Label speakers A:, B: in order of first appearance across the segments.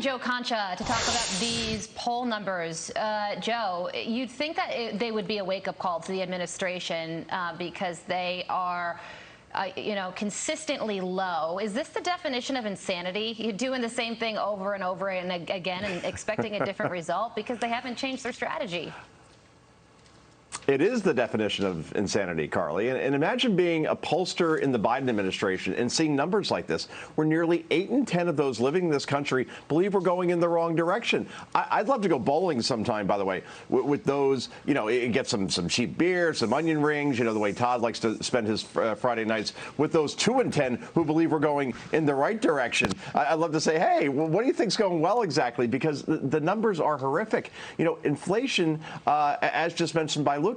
A: Joe Concha to talk about these poll numbers. Joe, you'd think that they would be a wake-up call to the administration because they are, consistently low. Is this the definition of insanity? You're doing the same thing over and over and again and expecting a different result because they haven't changed their strategy.
B: It is the definition of insanity, Carly. And imagine being a pollster in the Biden administration and seeing numbers like this, where nearly 8 in 10 of those living in this country believe we're going in the wrong direction. I'd love to go bowling sometime, by the way, with those, get some cheap beer, some onion rings, the way Todd likes to spend his Friday nights, with those 2 in 10 who believe we're going in the right direction. I'd love to say, hey, what do you think's going well exactly? Because the numbers are horrific. Inflation, as just mentioned by Lucas,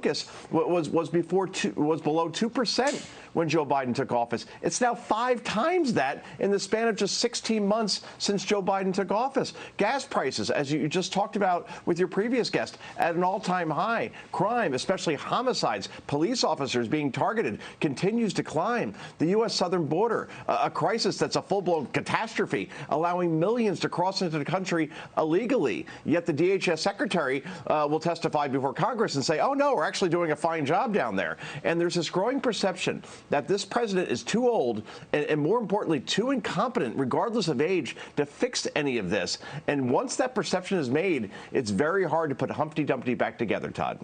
B: was below 2% when Joe Biden took office. It's now 5 times that in the span of just 16 months since Joe Biden took office. Gas prices, as you just talked about with your previous guest, at an all-time high. Crime, especially homicides, police officers being targeted, continues to climb. The U.S. southern border, a crisis that's a full-blown catastrophe, allowing millions to cross into the country illegally. Yet the DHS secretary will testify before Congress and say, oh, no, we're actually doing a fine job down there. And there's this growing perception that this president is too old and more importantly, too incompetent, regardless of age, to fix any of this. And once that perception is made, it's very hard to put Humpty Dumpty back together, Todd.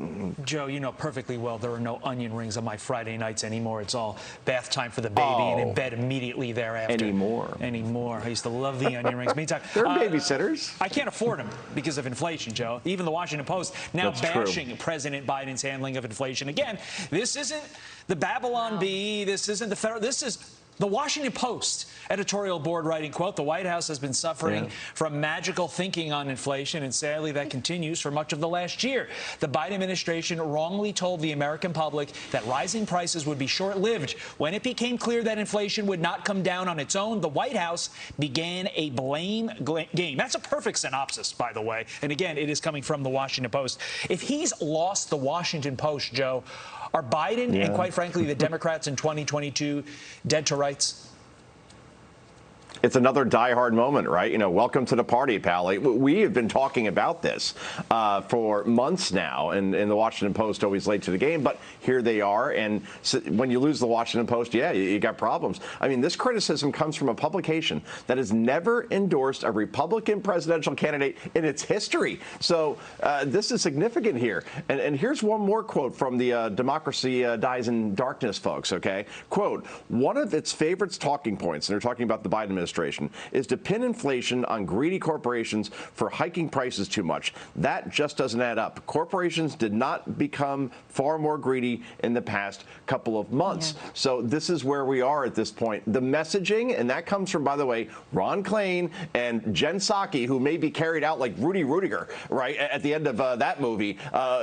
C: Joe, you know perfectly well there are no onion rings on my Friday nights anymore. It's all bath time for the baby and in bed immediately thereafter.
B: Anymore.
C: I used to love the onion rings. Meantime,
B: they're babysitters.
C: I can't afford them because of inflation, Joe. Even the Washington Post now bashing President Biden's handling of inflation. Again, this isn't the Babylon Bee. This isn't the federal. This is the Washington Post editorial board writing, quote, the White House has been suffering from magical thinking on inflation, and sadly that continues for much of the last year. The Biden administration wrongly told the American public that rising prices would be short-lived. When it became clear that inflation would not come down on its own, the White House began a blame game. That's a perfect synopsis, by the way. And again, it is coming from the Washington Post. If he's lost the Washington Post, Joe, are Biden and, quite frankly, the Democrats in 2022 dead to rights?
B: It's another diehard moment, right? Welcome to the party, Pally. We have been talking about this for months now, and the Washington Post always late to the game, but here they are. And so when you lose the Washington Post, you got problems. I mean, this criticism comes from a publication that has never endorsed a Republican presidential candidate in its history. So this is significant here. And here's one more quote from the Democracy Dies in Darkness folks, okay? Quote, one of its favorite talking points, and they're talking about the Biden administration, is to pin inflation on greedy corporations for hiking prices too much. That just doesn't add up. Corporations did not become far more greedy in the past couple of months. So this is where we are at this point. The messaging, and that comes from, by the way, Ron Klain and Jen Psaki, who may be carried out like Rudy Rudiger, right, at the end of that movie,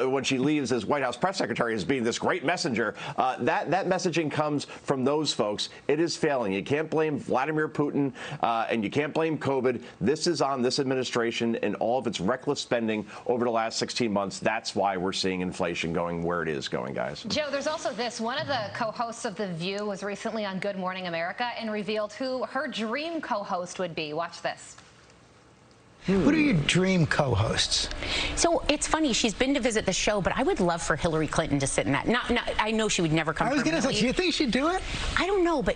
B: when she leaves as White House press secretary as being this great messenger. That messaging comes from those folks. It is failing. You can't blame Vladimir Putin. And you can't blame COVID. This is on this administration and all of its reckless spending over the last 16 months. That's why we're seeing inflation going where it is going, guys.
A: Joe, there's also this. One of the co-hosts of The View was recently on Good Morning America and revealed who her dream co-host would be. Watch this.
D: What are your dream co-hosts?
E: So it's funny. She's been to visit the show, but I would love for Hillary Clinton to sit in that. I know she would never come.
D: I was going to say, do you think she'd do it?
E: I don't know, but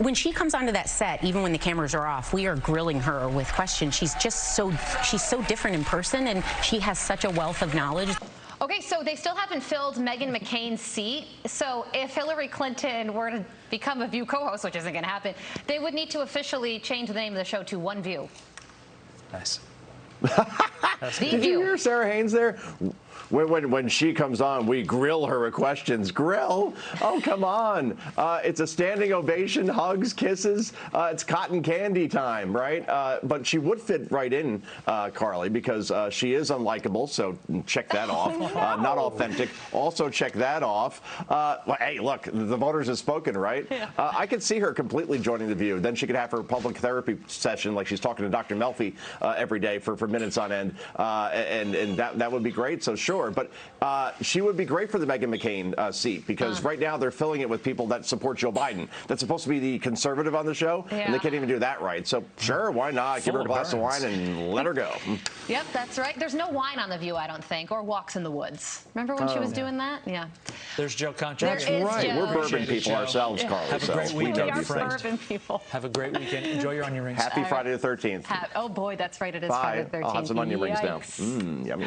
E: when she comes onto that set, even when the cameras are off, we are grilling her with questions. She's so different in person, and she has such a wealth of knowledge.
A: Okay, so they still haven't filled Meghan McCain's seat. So if Hillary Clinton were to become a View co-host, which isn't going to happen, they would need to officially change the name of the show to One View.
C: Nice.
B: Did you hear Sarah Haynes there? When she comes on, we grill her with questions. Grill? Oh, come on. It's a standing ovation, hugs, kisses. It's cotton candy time, right? But she would fit right in, Carly, because she is unlikable, so check that off. Not authentic. Also check that off. Well, hey, look, the voters have spoken, right? I could see her completely joining The View. Then she could have her public therapy session like she's talking to Dr. Melfi every day for minutes on end. And that would be great. So sure. But she would be great for the Meghan McCain seat because right now they're filling it with people that support Joe Biden. That's supposed to be the conservative on the show, and they can't even do that right. So sure, why not? Give her a glass of wine and let her go.
A: Yep, that's right. There's no wine on The View, I don't think, or Walks in the Woods. Remember when she was doing that? Yeah.
C: There's Joe Concha.
B: That's right.
A: Joe.
B: We're bourbon people ourselves, Carly.
C: Have a great weekend,
A: We are
C: friend.
A: bourbon people.
C: Have a great weekend. Enjoy your onion rings.
B: Happy Friday the 13th.
A: Oh, boy, that's right. It is
B: Bye.
A: Friday the 13th.
B: I'll have some onion rings now.
A: Yikes.
B: Yummy.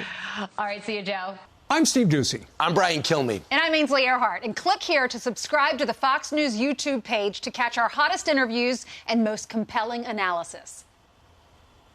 A: All right, see you, Joe.
F: I'm Steve Ducey.
G: I'm Brian Kilmeade.
H: And I'm Ainsley Earhart. And click here to subscribe to the Fox News YouTube page to catch our hottest interviews and most compelling analysis.